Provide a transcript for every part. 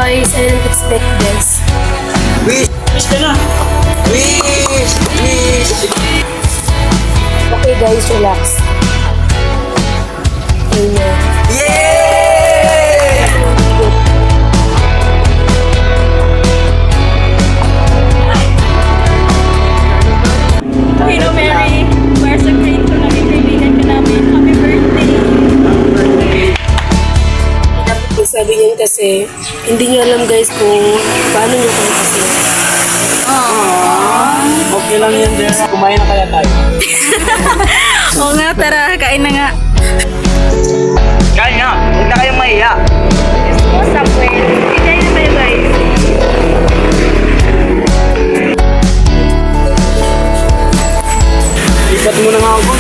guys, I didn't expect this. Wish! Wish ka na. Wish! Wish! Okay guys, relax. Amen. Yay! Hello, Mary. We're so grateful na kaibigan ka namin. Happy birthday! Dapat sabi niyan kasi, hindi niyo alam guys kung paano niyo kayo kasi. Okay lang yan, Dera. Kumain na kaya tayo. Oo nga, tara. Kain na nga. Kain nga! Huwag na kayong mahiya! What's up, Will? Enjoy na tayo, guys. Lipat mo na nga ako.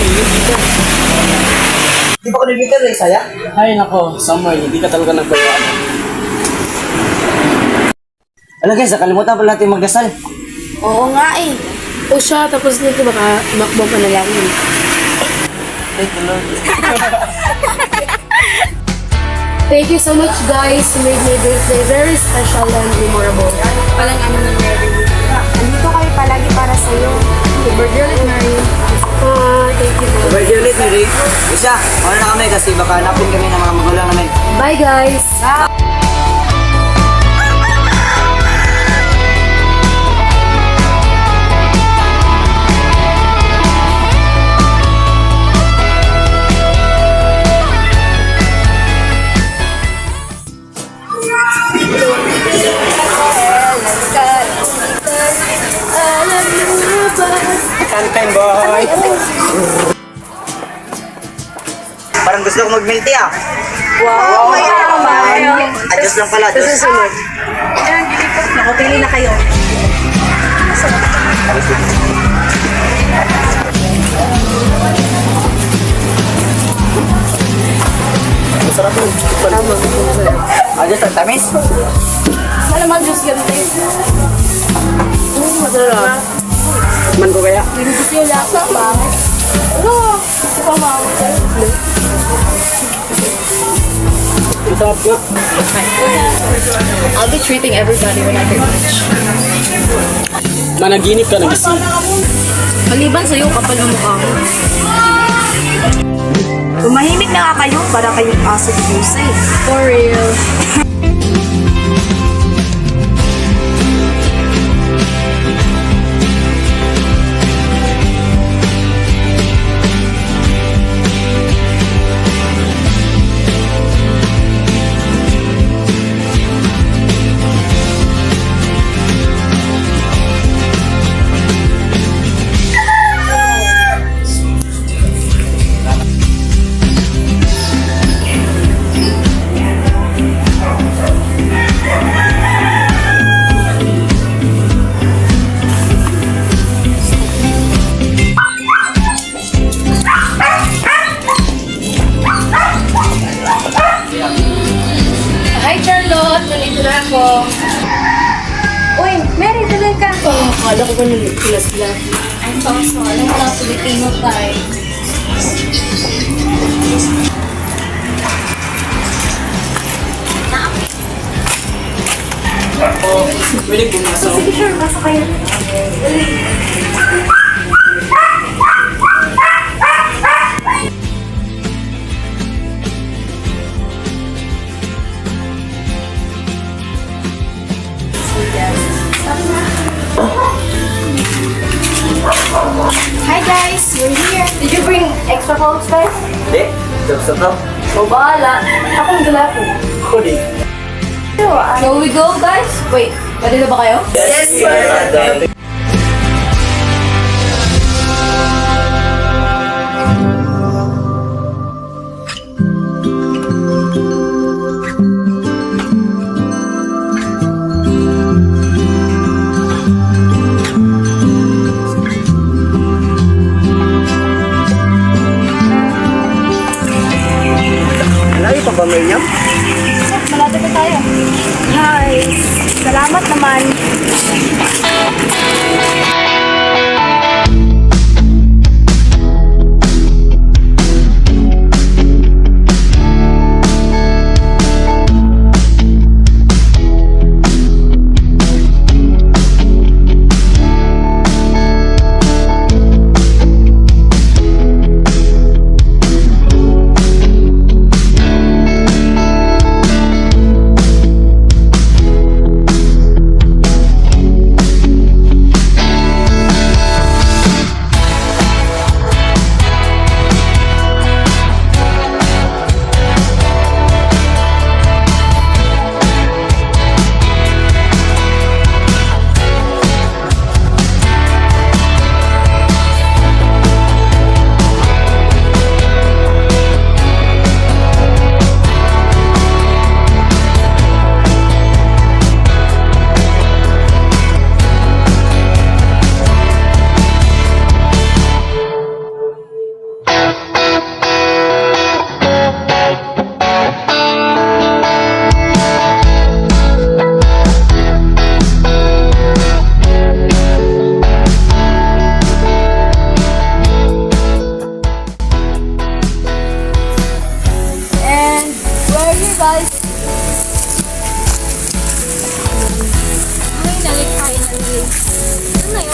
Di ba ko nag-bitter eh, saya? Ay, nako. Samuel, hindi ka talaga nagbayaan. Alam guys, nakalimutan pala natin magdasal. Oo nga eh. O siya, tapos nito baka imakbo pa na lang yun. Thank you, Lord. Thank you so much guys. You made my birthday very special and memorable. Palang ano na, Mary. Andito kayo palagi para sa'yo. Happy birthday ulit, Mary. Thank you. Birthday ulit, Mary. Isa, ano na kami kasi baka hanapin kami ng mga magulang namin. Bye guys. Kantain, boy. Parang gusto ko mag-milk tea ah. Wow. Adjust lang pala, adjust. Susunod. Nakapili na kayo. Masarap yun. Adjust lang, tamis. Malamang juice yan, tayo. Masarap. Man ko kaya. Hindi gusto yung lasa, bakit? Ano? Ito pa, mama. Masarap nga. I'll be treating everybody when I get rich. Managinip ka nagising. Maliban sa'yo, kapal ang mukha mo. Tumahimik na nga kayo para kayong aso to be safe. For real. Hi, Charlotte! Nandito na ako. Uy, Mary, tuloy ka. Akala ko ba nalipila sila? I'm so sorry. Alam mo lang, Filipino tayo. Pwede pumasok. Sige, sure. Pasok kayo. Hi guys, we're here. Did you bring extra clothes, guys? Hindi, tapos na to. O bahala. Akong dala ko. Kodi. Shall we go, guys? Wait, pwede na ba kayo? Yes, sir. Lagi pa ba Miriam? Malapit na tayo. Hi. Salamat naman.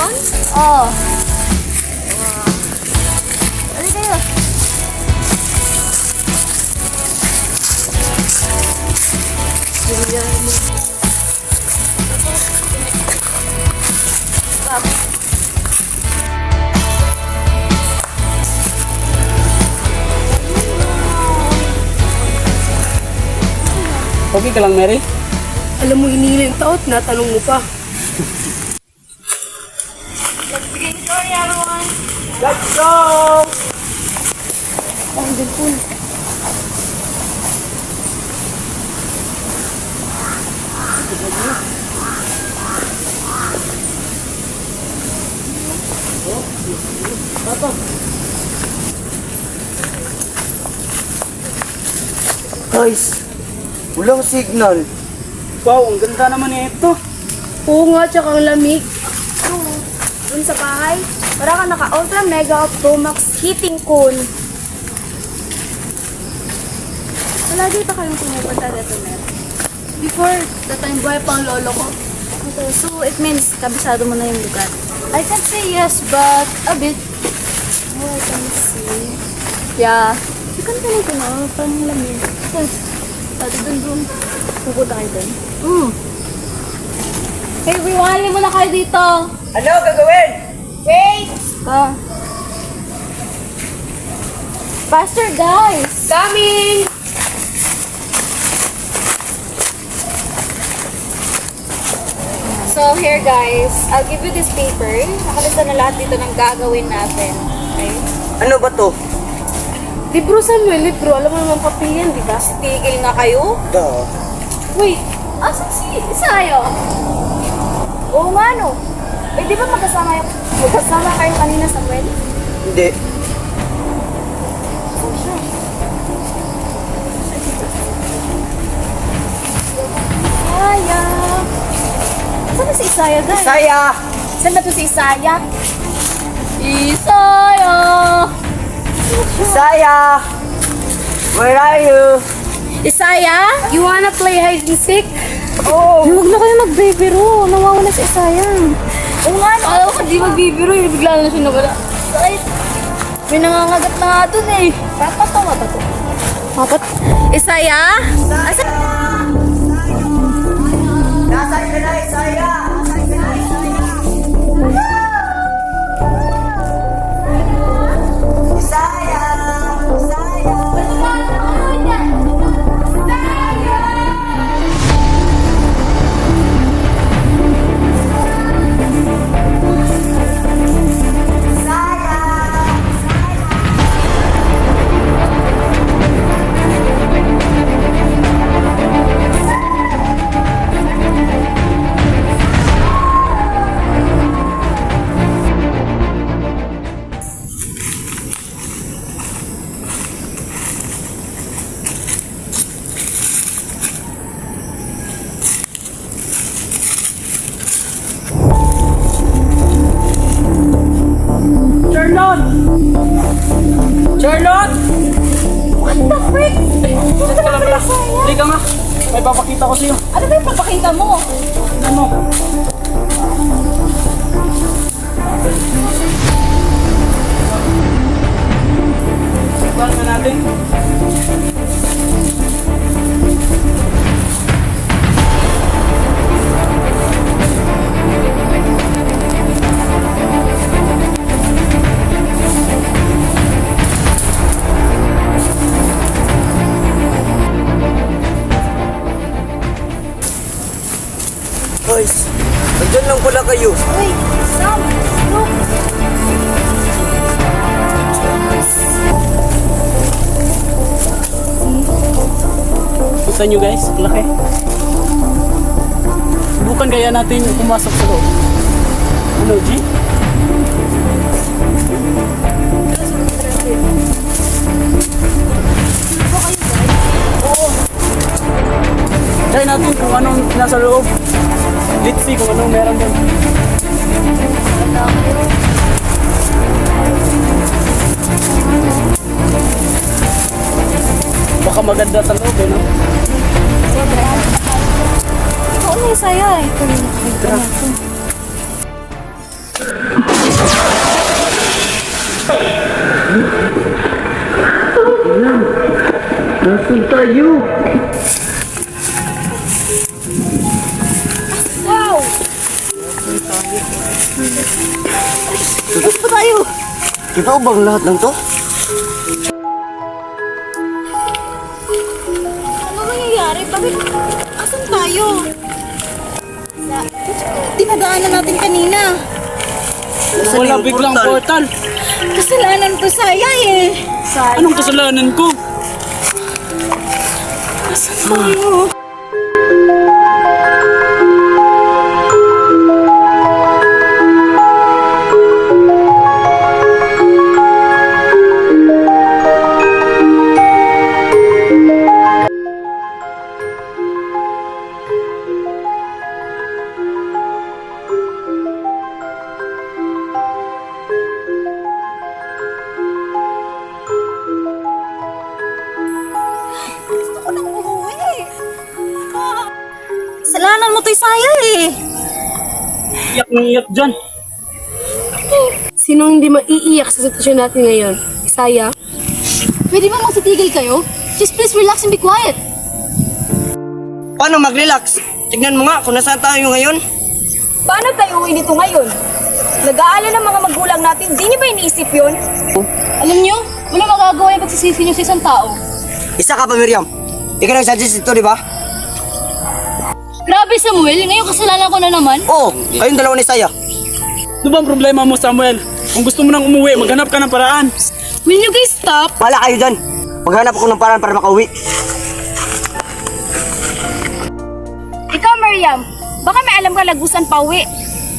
yun? Oo. Ano kayo? Okay ka lang, Mary? Alam mo, hinihila yung taot, natanong mo pa. Let's go! Guys, walang signal. Wow, ang ganda naman ito. Oo nga, tsaka ang lamig. Dun sa bahay, para ka naka-Ultra Mega Opto Max Heating Cone. Wala dito kayong pumupunta dito, Mer? Before, tatayong buhay pang lolo ko. Okay, so it means kabisado mo na yung lugar. I can say yes, but a bit. Oh, I can see. Yeah. You can tell ko na, parang lamig. Yes. Pati dun. Pupunta kayo dun. Hey, everyone, muna kayo dito. Ano gagawin? Wait! Faster, guys! Coming! So, here guys, I'll give you this paper. Nakalista na lahat dito ng gagawin natin. Okay? Ano ba to? Libro, Samuel, libro. Alam mo naman papel yan, di ba? Tigil na kayo? Da. Wait, asan si Isayo? Oo nga no. Eh, di ba magkasama kayo kanina sa Samuel? Hindi. Isaya. Saan na si Isaya, guys? Saya! Saan ba to si Isaya? Isaya! Saya! Where are you? Isaya? You wanna play hide and seek? Oh! Huwag na kayo magbibiro. Nawawala si Isaya. Oo nga, no? Alam ko di magbibiro. Bigla na siya nawala. Sakit. May nangangagat na nga dun eh. Dapat to, mata to. Dapat. Isaya? Asa? Nasaan ka na, Saya? Nasaan ka na, Saya? Saya! Saya! Charlotte! Charlotte! What the frick? Saan ka lang pala? Hindi ka nga. May papakita ko sa'yo. Ano ba yung papakita mo? Ano? Saan ka natin? Guys, andyan lang pala kayo. Wait, Sam, look. Gusto nyo guys? Ang laki. Subukan kaya natin pumasok sa loob. Ano, G? Try natin kung anong nasa loob. Let's see kung anong meron doon. Baka maganda sa loob eh, no? Ikaw na Isaya. Ito na nakita natin. Nasaan tayo? Wow! Saan pa tayo? Ito bang lahat ng to? Ano nangyayari? Bakit? Asan tayo? Dinadaanan natin kanina. Wala biglang portal. Kasalanan ko saya eh. Anong kasalanan ko? Asan tayo? Gusto ko nang umuwi. Kasalanan mo to'y saya eh. Iyak ng iyak dyan. Sino hindi maiiyak sa sitwasyon natin ngayon? Isaya? Pwede ba magsitigil kayo? Just please relax and be quiet. Paano mag-relax? Tignan mo nga kung nasaan tayo ngayon. Paano tayo uwi nito ngayon? Nag-aalala ng mga magulang natin, di niyo ba iniisip yun? Alam niyo, wala magagawa yung pagsisisi niyo sa isang tao. Isa ka pa, Miriam. Ikaw nag-suggest ito, di ba? Grabe Samuel, ngayon kasalanan ko na naman. Oo, kayong dalawa ni Saya. Ano ba ang problema mo, Samuel? Kung gusto mo nang umuwi, maghanap ka ng paraan. Will you guys stop? Wala kayo dyan. Maghanap ako ng paraan para makauwi. Ikaw Mariam, baka may alam ka lagusan pa uwi.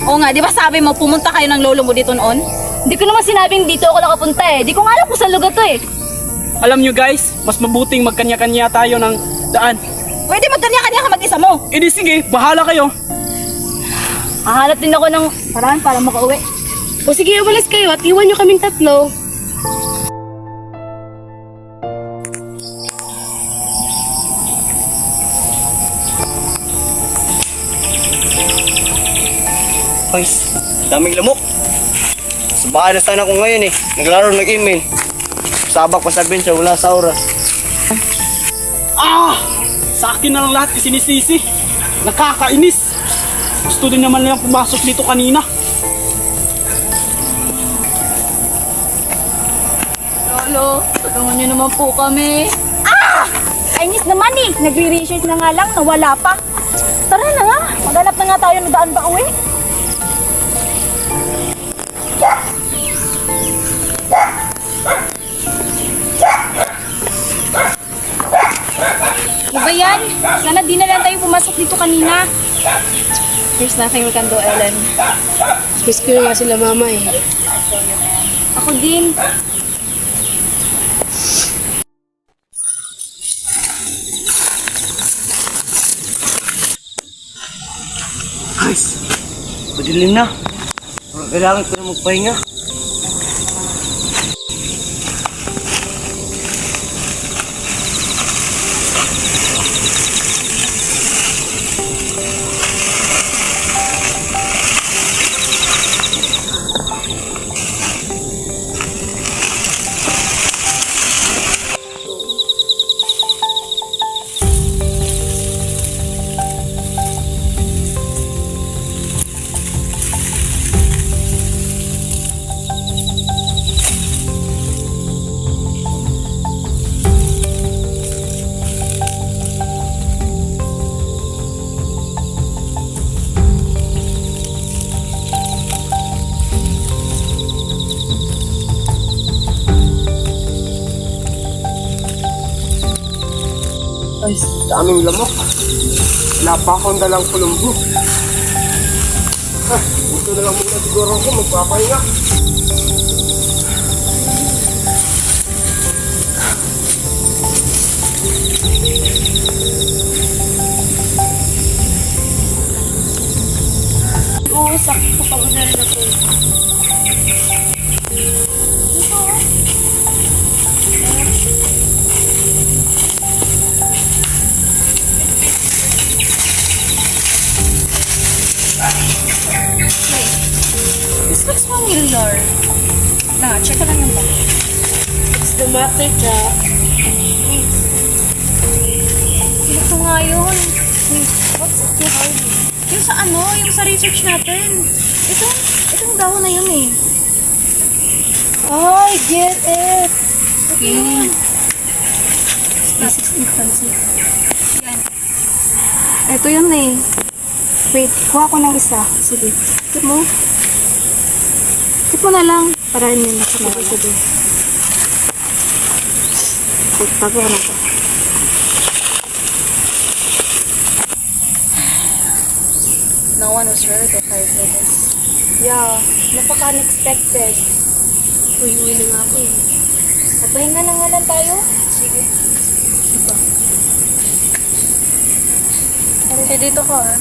Oo nga, di ba sabi mo pumunta kayo ng lolo mo dito noon? Hindi ko naman sinabing dito ako nakapunta eh. Di ko nga alam kung saan lugar to eh. Alam nyo guys, mas mabuting magkanya-kanya tayo ng daan. Pwede magkanya-kanya ka mag-isa mo. E di sige, bahala kayo. Hahanap din ako ng paraan para makauwi. O sige, umalis kayo at iwan nyo kaming tatlo. Guys, daming lamok. Sa bahay na sana ako ngayon eh. Naglaro nag-email. Sabak pa sabihin siya, wala sa oras. Ah! Sa akin na lang lahat isinisisi. Nakakainis. Gusto din naman lang pumasok dito kanina. Lolo, tulungan niyo naman po kami. Ah! Kainis naman eh. Nagre-research na nga lang, nawala pa. Tara na nga, maghanap na nga tayo ng daan pa uwi. Ano ba yan? Sana di na lang tayo pumasok dito kanina. There's nothing we can do, Ellen. Miss ko nga sila mama eh. Ako din. Guys, padilim na. Kailangan ko na magpahinga. Guys, daming lamok. Wala pa akong dalang kulumbo. Dito na lang muna siguro ako magpapahinga. Oo, sakto pa na rin ako. This looks familiar. Na, check ko lang Cha. Ito nga yun. What's it called? Yung sa ano, yung sa research natin. Itong dahon na yun eh. I get it. Okay. Species infancy. Yan. Ito yun eh. Wait, kuha ko ng isa. Sige. Tip mo. Tip mo na lang. Para hindi na ako nawala. Sige. Tago ko na to. No one was heard of her for this. Yeah, napaka-unexpected. Uwi na nga ako eh. Magpahinga na nga lang tayo. Sige. Okay, dito ka ah.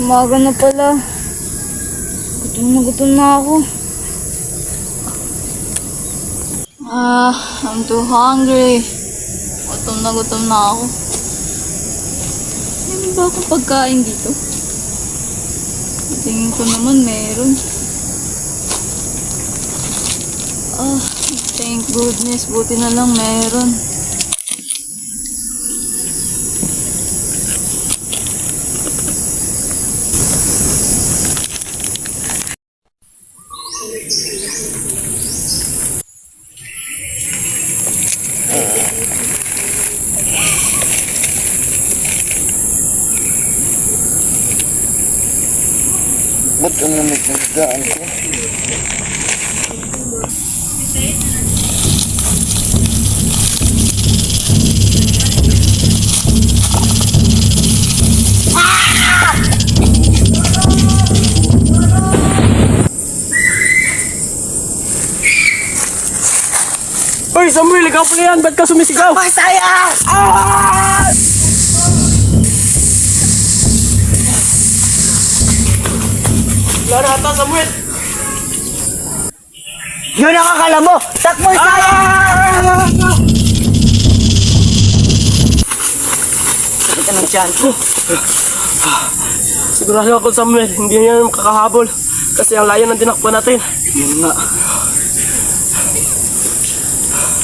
Umaga na pala. Gutom na ako. I'm too hungry. Gutom na ako. Meron ba akong pagkain dito? Tingin ko naman meron. Thank goodness. Buti na lang meron. Ba't ang lamig ng daan ko? Hoy, Samuel, ikaw pala yan. Ba't ka sumisigaw? Masaya! Wala na ata, Samuel. Yun ang akala mo! Takbo saya! Sakit ka ng tiyan ko. Sigurado ako, Samuel. Hindi niya makakahabol. Kasi ang layo ng tinakbo natin. Yun nga.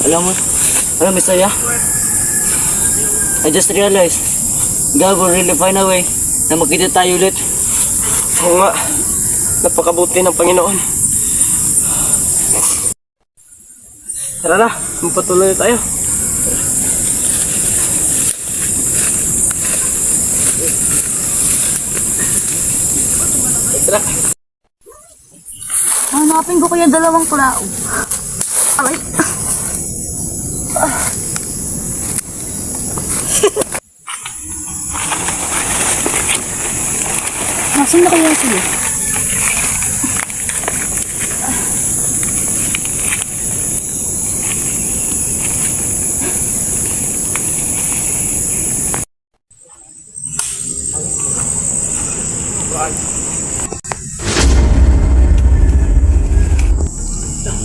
Alam mo, Saya? I just realized, God will really find a way na magkita tayo ulit. Oo nga. Napakabuti ng Panginoon. Tara na, magpatuloy na tayo. Tara. Hanapin ko kaya dalawang kulao. Aray. Nasaan na kaya sila?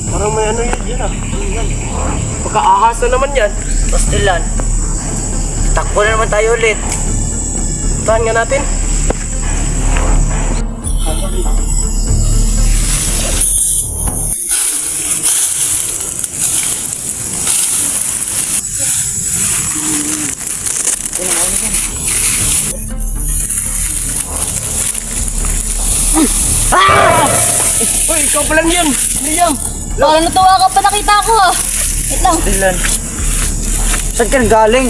Parang may ano yan ah. Pagkaahas na naman yan. Pastilan, takbo na naman tayo ulit. Tahan nga natin. Uy, ikaw pa lang yan. Liam. Baka natuwa ka pa nakita ko ah. Wait lang. Pastilan, saan ka galing?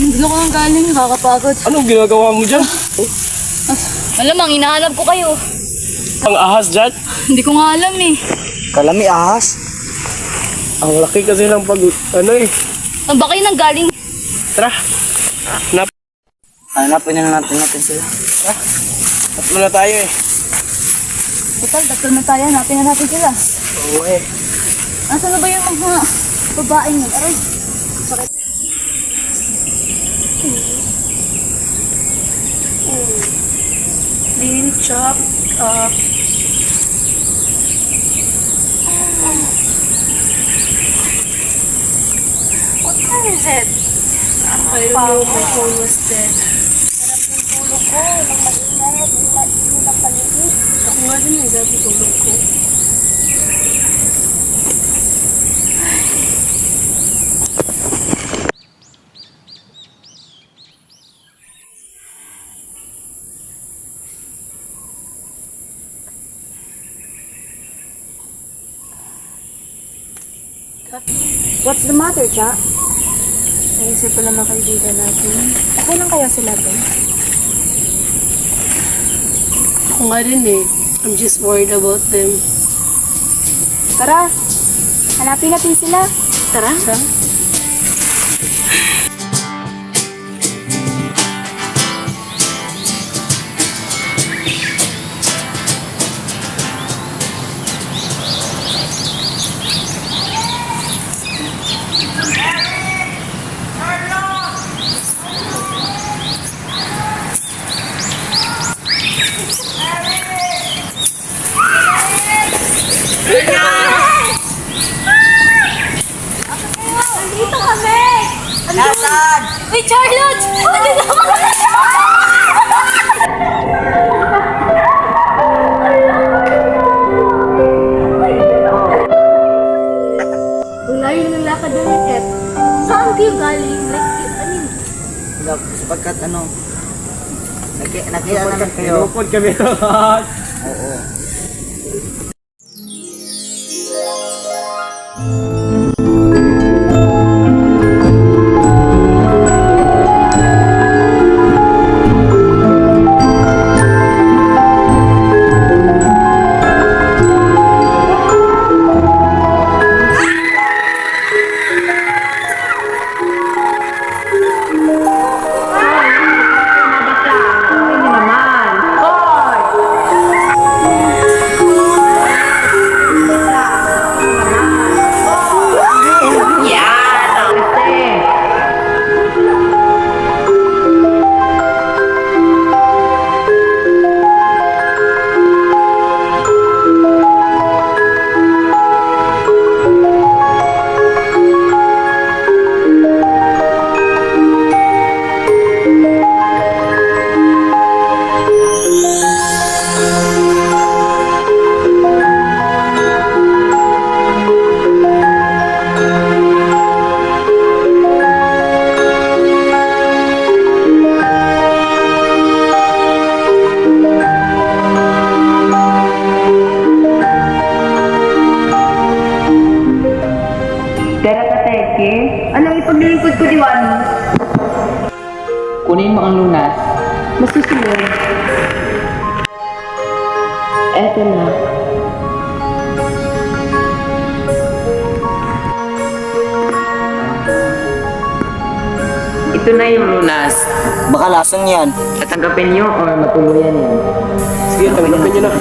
Hindi ko nang galing. Nakakapagod. Anong ginagawa mo dyan? Malamang, hinahanap ko kayo. Ang ahas dyan? Hindi ko nga alam eh. Kalami ahas? Ang laki kasi ng pag... Ano eh. Ang ba kayo nang galing? Tara. Hanapin na natin sila. Tatlo na tayo eh. Total, tatlo na tayo. Hanapin na natin sila. Oo eh. Nasaan na ba yung mga Babaeng yun. Aray. Sakit. Lean, chop, What time is it? I don't know, my phone was dead. Sarap ng tulog ko. Nang mag-ingay at hindi ng paligid. Ako nga din eh, sabi tulog ko. What's the matter, Cha? Naisip ko lang mga kaibigan natin. Ako lang kaya sila to? Ako nga din eh. I'm just worried about them. Tara, hanapin natin sila. Tara. Dito kami! Nasaan? Uy, Charlotte! Nandito kami! Ang layo ng lakad namin, Ed. Saan kayo galing? Like, ano yun? Sapagkat nakita naman kayo. Lupod kami lahat. Oo. Anong ipaglilingkod ko, Diwani? Kunin mo ang lunas. Masusunod. Eto na. Ito na yung lunas. Baka lasang yan. Tatanggapin nyo or matuluyan yan. Sige, tanggapin nyo na.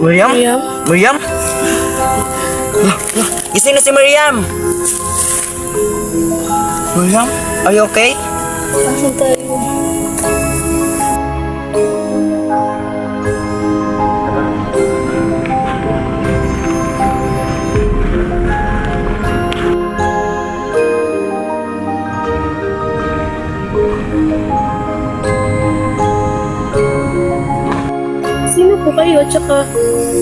Miriam? Miriam? Miriam? Gising na si Miriam! Miriam? Are you okay? Asan tayo? Sino po kayo? Tsaka,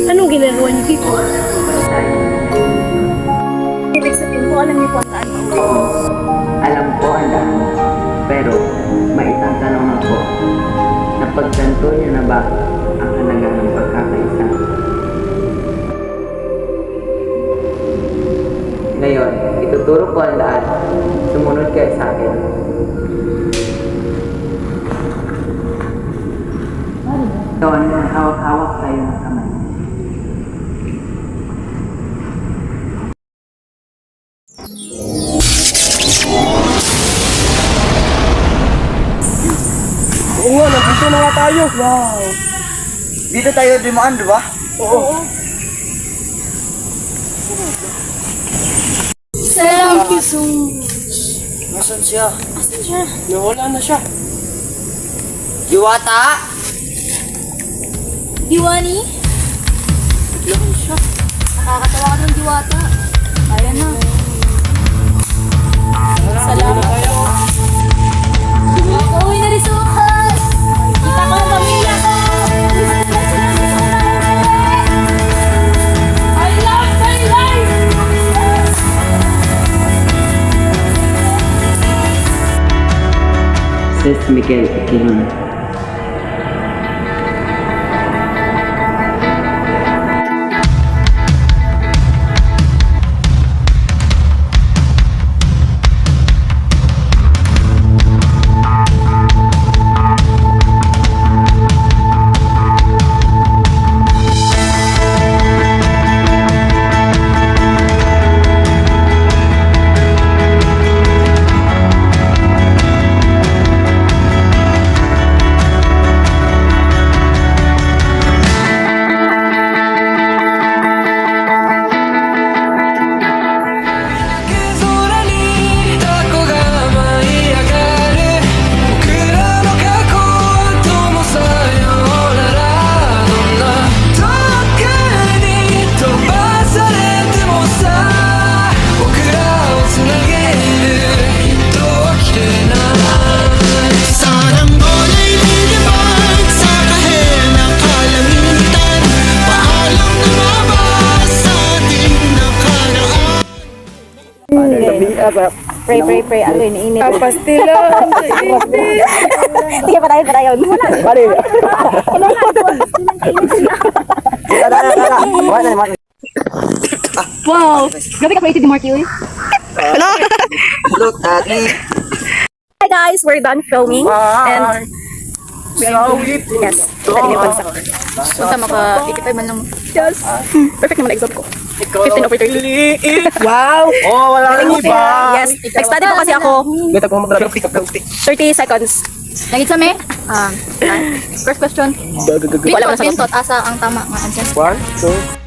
anong ginagawa niyo dito? Ibig sabihin ko, alam niyo po ang saan ako. Alam ko ang daan. Pero, may isang tanong ako. Napagtanto niyo na ba ang halaga ng pagkakaisa? Ngayon, ituturo ko ang daan. Sumunod kayo sa akin. Doon, hawak-hawak tayo ng kamay. Oo nga, nandito na nga tayo. Wow. Dito tayo dumaan, di ba? Salamat. Nasaan siya? Nawala na siya. Diwata? Diwani? Nakakatawa ka ng diwata. Ayan na. Salamat po. Uwi na rin sa wakas. Kita ko ang pamilya ko. I love my life. Sis Miguel Aquilon. Pray. Ano, iniinit. Pastila. Sige, patayon. Wow! Grabe ka creative ni Marky, uy. Look, Tati. Hi guys, we're done filming. And yes, kanina pa sa punta maka-85 man lang. Yes. Perfect naman ang exam ko. 15/30. Wow! Oh, wala nang iba. Yes. Nag-study po kasi ako. 30 seconds. Nagit sa me? First question. Bintot, asa ang tama nga answer. 1, 2,